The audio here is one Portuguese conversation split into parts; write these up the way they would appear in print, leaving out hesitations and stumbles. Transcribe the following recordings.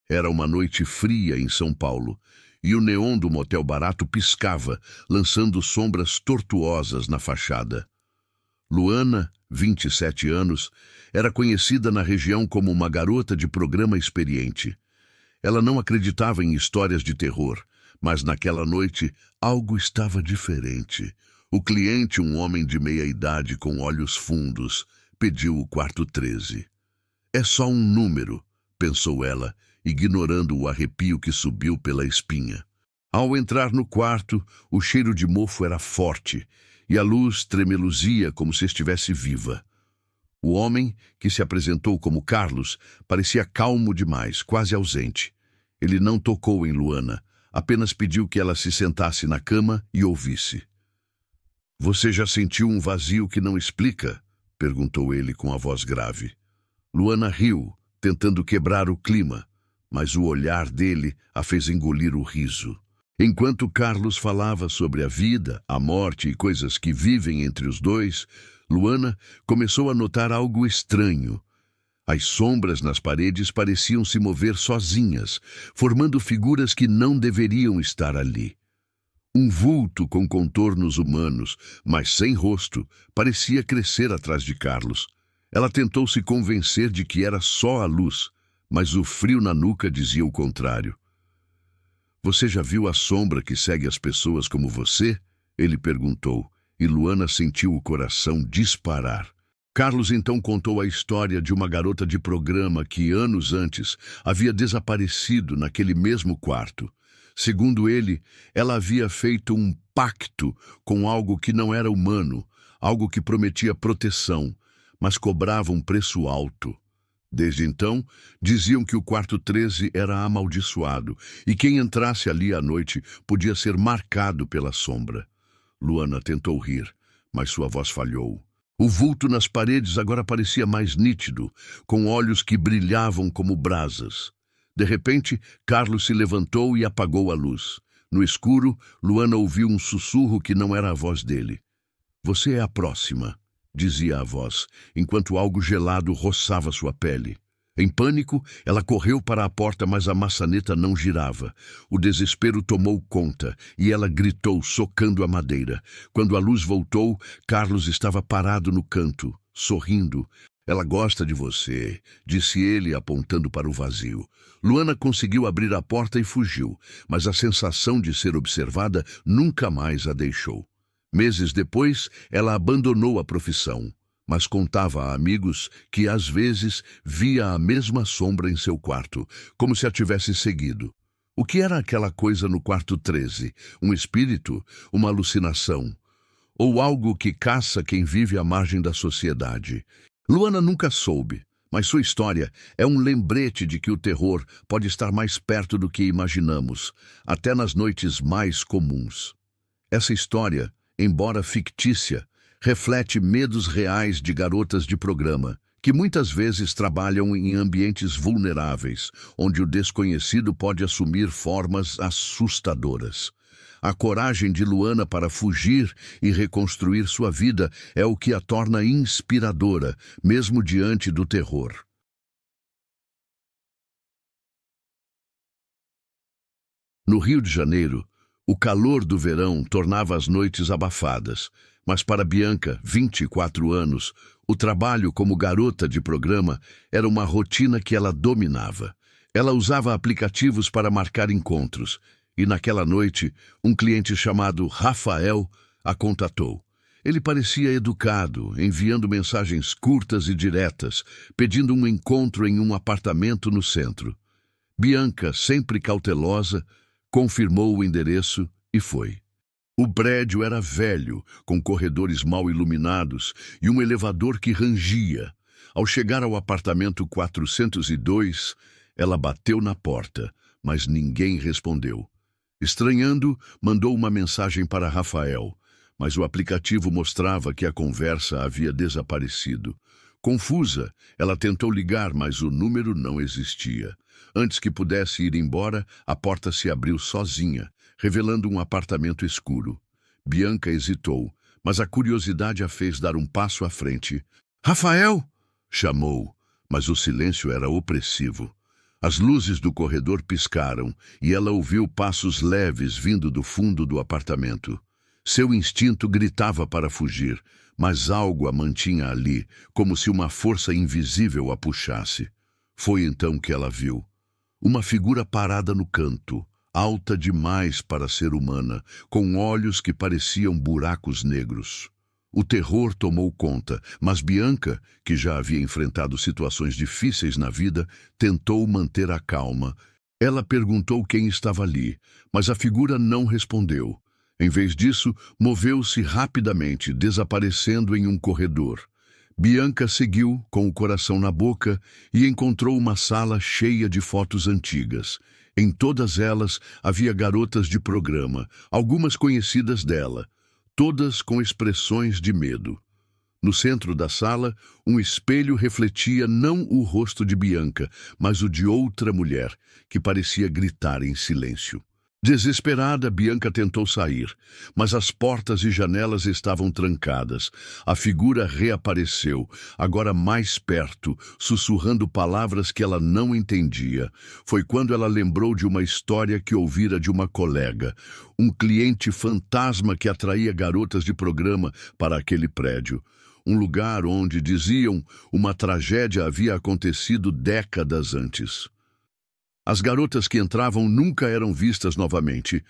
Era uma noite fria em São Paulo, e o neon do motel barato piscava, lançando sombras tortuosas na fachada. Luana, 27 anos, era conhecida na região como uma garota de programa experiente. Ela não acreditava em histórias de terror, mas naquela noite algo estava diferente. O cliente, um homem de meia-idade com olhos fundos, pediu o quarto 13. É só um número, pensou ela, ignorando o arrepio que subiu pela espinha. Ao entrar no quarto, o cheiro de mofo era forte e a luz tremeluzia como se estivesse viva. O homem, que se apresentou como Carlos, parecia calmo demais, quase ausente. Ele não tocou em Luana, apenas pediu que ela se sentasse na cama e ouvisse. "Você já sentiu um vazio que não explica?" perguntou ele com a voz grave. Luana riu, tentando quebrar o clima, mas o olhar dele a fez engolir o riso. Enquanto Carlos falava sobre a vida, a morte e coisas que vivem entre os dois, Luana começou a notar algo estranho. As sombras nas paredes pareciam se mover sozinhas, formando figuras que não deveriam estar ali. Um vulto com contornos humanos, mas sem rosto, parecia crescer atrás de Carlos. Ela tentou se convencer de que era só a luz, mas o frio na nuca dizia o contrário. "Você já viu a sombra que segue as pessoas como você?" ele perguntou, e Luana sentiu o coração disparar. Carlos então contou a história de uma garota de programa que, anos antes, havia desaparecido naquele mesmo quarto. Segundo ele, ela havia feito um pacto com algo que não era humano, algo que prometia proteção, mas cobrava um preço alto. Desde então, diziam que o quarto 13 era amaldiçoado e quem entrasse ali à noite podia ser marcado pela sombra. Luana tentou rir, mas sua voz falhou. O vulto nas paredes agora parecia mais nítido, com olhos que brilhavam como brasas. De repente, Carlos se levantou e apagou a luz. No escuro, Luana ouviu um sussurro que não era a voz dele. "Você é a próxima", dizia a voz, enquanto algo gelado roçava sua pele. Em pânico, ela correu para a porta, mas a maçaneta não girava. O desespero tomou conta e ela gritou, socando a madeira. Quando a luz voltou, Carlos estava parado no canto, sorrindo. "Ela gosta de você", disse ele, apontando para o vazio. Luana conseguiu abrir a porta e fugiu, mas a sensação de ser observada nunca mais a deixou. Meses depois, ela abandonou a profissão, mas contava a amigos que às vezes via a mesma sombra em seu quarto, como se a tivesse seguido. O que era aquela coisa no quarto 13? Um espírito? Uma alucinação? Ou algo que caça quem vive à margem da sociedade? Luana nunca soube, mas sua história é um lembrete de que o terror pode estar mais perto do que imaginamos, até nas noites mais comuns. Essa história, embora fictícia, reflete medos reais de garotas de programa, que muitas vezes trabalham em ambientes vulneráveis, onde o desconhecido pode assumir formas assustadoras. A coragem de Luana para fugir e reconstruir sua vida é o que a torna inspiradora, mesmo diante do terror. No Rio de Janeiro, o calor do verão tornava as noites abafadas, mas para Bianca, 24 anos, o trabalho como garota de programa era uma rotina que ela dominava. Ela usava aplicativos para marcar encontros, e naquela noite, um cliente chamado Rafael a contatou. Ele parecia educado, enviando mensagens curtas e diretas, pedindo um encontro em um apartamento no centro. Bianca, sempre cautelosa, confirmou o endereço e foi. O prédio era velho, com corredores mal iluminados e um elevador que rangia. Ao chegar ao apartamento 402, ela bateu na porta, mas ninguém respondeu. Estranhando, mandou uma mensagem para Rafael, mas o aplicativo mostrava que a conversa havia desaparecido. Confusa, ela tentou ligar, mas o número não existia. Antes que pudesse ir embora, a porta se abriu sozinha, revelando um apartamento escuro. Bianca hesitou, mas a curiosidade a fez dar um passo à frente. "Rafael!" chamou, mas o silêncio era opressivo. As luzes do corredor piscaram e ela ouviu passos leves vindo do fundo do apartamento. Seu instinto gritava para fugir, mas algo a mantinha ali, como se uma força invisível a puxasse. Foi então que ela viu uma figura parada no canto, alta demais para ser humana, com olhos que pareciam buracos negros. O terror tomou conta, mas Bianca, que já havia enfrentado situações difíceis na vida, tentou manter a calma. Ela perguntou quem estava ali, mas a figura não respondeu. Em vez disso, moveu-se rapidamente, desaparecendo em um corredor. Bianca seguiu, com o coração na boca, e encontrou uma sala cheia de fotos antigas. Em todas elas havia garotas de programa, algumas conhecidas dela, todas com expressões de medo. No centro da sala, um espelho refletia não o rosto de Bianca, mas o de outra mulher, que parecia gritar em silêncio. Desesperada, Bianca tentou sair, mas as portas e janelas estavam trancadas. A figura reapareceu, agora mais perto, sussurrando palavras que ela não entendia. Foi quando ela lembrou de uma história que ouvira de uma colega, um cliente fantasma que atraía garotas de programa para aquele prédio. Um lugar onde, diziam, uma tragédia havia acontecido décadas antes. As garotas que entravam nunca eram vistas novamente.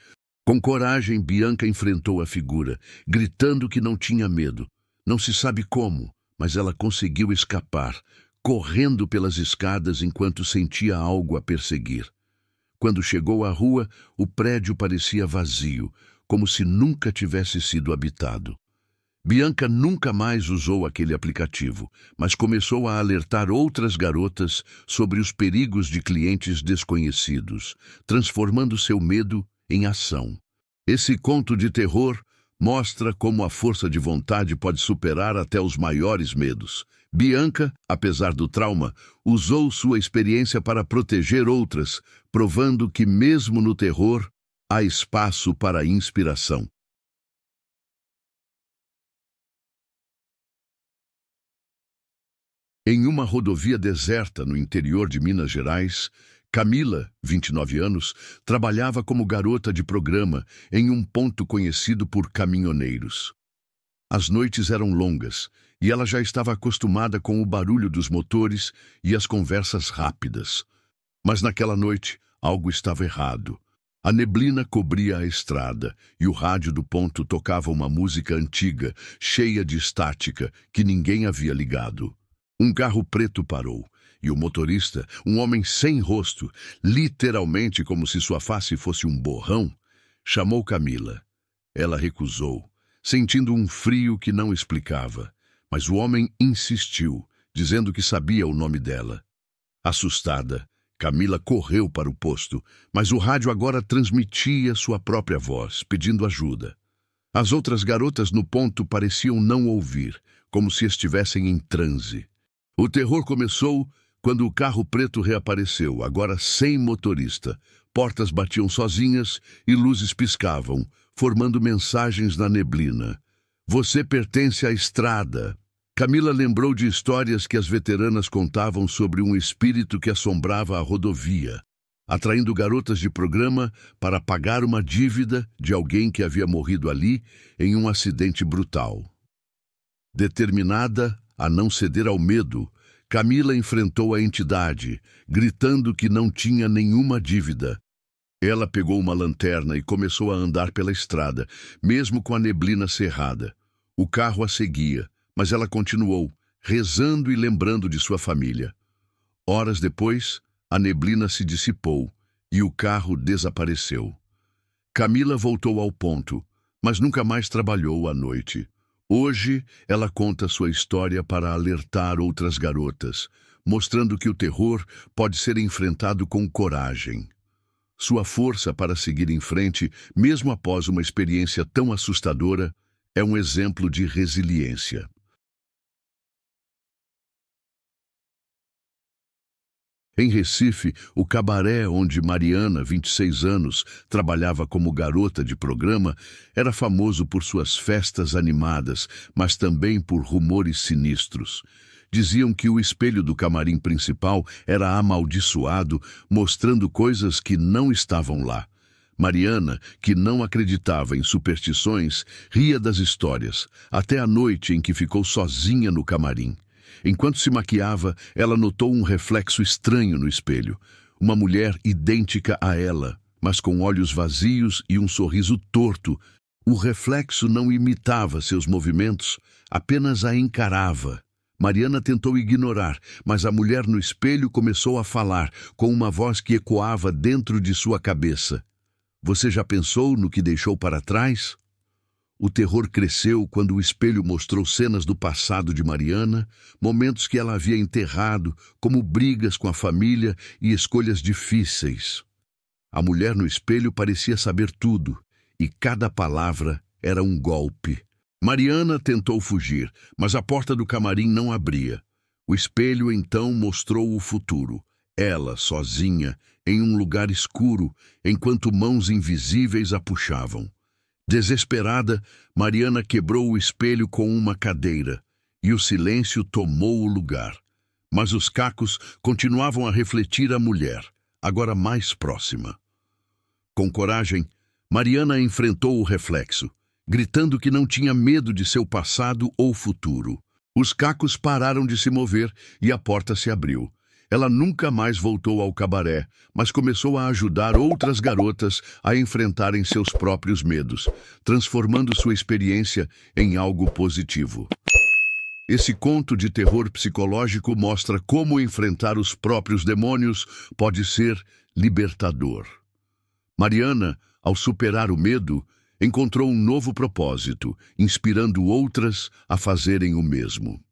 Com coragem, Bianca enfrentou a figura, gritando que não tinha medo. Não se sabe como, mas ela conseguiu escapar, correndo pelas escadas enquanto sentia algo a perseguir. Quando chegou à rua, o prédio parecia vazio, como se nunca tivesse sido habitado. Bianca nunca mais usou aquele aplicativo, mas começou a alertar outras garotas sobre os perigos de clientes desconhecidos, transformando seu medo em ação. Esse conto de terror mostra como a força de vontade pode superar até os maiores medos. Bianca, apesar do trauma, usou sua experiência para proteger outras, provando que mesmo no terror há espaço para a inspiração. Em uma rodovia deserta no interior de Minas Gerais, Camila, 29 anos, trabalhava como garota de programa em um ponto conhecido por caminhoneiros. As noites eram longas e ela já estava acostumada com o barulho dos motores e as conversas rápidas. Mas naquela noite, algo estava errado. A neblina cobria a estrada e o rádio do ponto tocava uma música antiga, cheia de estática, que ninguém havia ligado. Um carro preto parou, e o motorista, um homem sem rosto, literalmente como se sua face fosse um borrão, chamou Camila. Ela recusou, sentindo um frio que não explicava, mas o homem insistiu, dizendo que sabia o nome dela. Assustada, Camila correu para o posto, mas o rádio agora transmitia sua própria voz, pedindo ajuda. As outras garotas no ponto pareciam não ouvir, como se estivessem em transe. O terror começou quando o carro preto reapareceu, agora sem motorista. Portas batiam sozinhas e luzes piscavam, formando mensagens na neblina. Você pertence à estrada. Camila lembrou de histórias que as veteranas contavam sobre um espírito que assombrava a rodovia, atraindo garotas de programa para pagar uma dívida de alguém que havia morrido ali em um acidente brutal. Determinada a não ceder ao medo, Camila enfrentou a entidade, gritando que não tinha nenhuma dívida. Ela pegou uma lanterna e começou a andar pela estrada, mesmo com a neblina cerrada. O carro a seguia, mas ela continuou, rezando e lembrando de sua família. Horas depois, a neblina se dissipou e o carro desapareceu. Camila voltou ao ponto, mas nunca mais trabalhou à noite. Hoje, ela conta sua história para alertar outras garotas, mostrando que o terror pode ser enfrentado com coragem. Sua força para seguir em frente, mesmo após uma experiência tão assustadora, é um exemplo de resiliência. Em Recife, o cabaré onde Mariana, 26 anos, trabalhava como garota de programa, era famoso por suas festas animadas, mas também por rumores sinistros. Diziam que o espelho do camarim principal era amaldiçoado, mostrando coisas que não estavam lá. Mariana, que não acreditava em superstições, ria das histórias, até a noite em que ficou sozinha no camarim. Enquanto se maquiava, ela notou um reflexo estranho no espelho. Uma mulher idêntica a ela, mas com olhos vazios e um sorriso torto. O reflexo não imitava seus movimentos, apenas a encarava. Mariana tentou ignorar, mas a mulher no espelho começou a falar, com uma voz que ecoava dentro de sua cabeça. Você já pensou no que deixou para trás? O terror cresceu quando o espelho mostrou cenas do passado de Mariana, momentos que ela havia enterrado, como brigas com a família e escolhas difíceis. A mulher no espelho parecia saber tudo, e cada palavra era um golpe. Mariana tentou fugir, mas a porta do camarim não abria. O espelho então mostrou o futuro. Ela, sozinha, em um lugar escuro, enquanto mãos invisíveis a puxavam. Desesperada, Mariana quebrou o espelho com uma cadeira, e o silêncio tomou o lugar. Mas os cacos continuavam a refletir a mulher, agora mais próxima. Com coragem, Mariana enfrentou o reflexo, gritando que não tinha medo de seu passado ou futuro. Os cacos pararam de se mover e a porta se abriu. Ela nunca mais voltou ao cabaré, mas começou a ajudar outras garotas a enfrentarem seus próprios medos, transformando sua experiência em algo positivo. Esse conto de terror psicológico mostra como enfrentar os próprios demônios pode ser libertador. Mariana, ao superar o medo, encontrou um novo propósito, inspirando outras a fazerem o mesmo.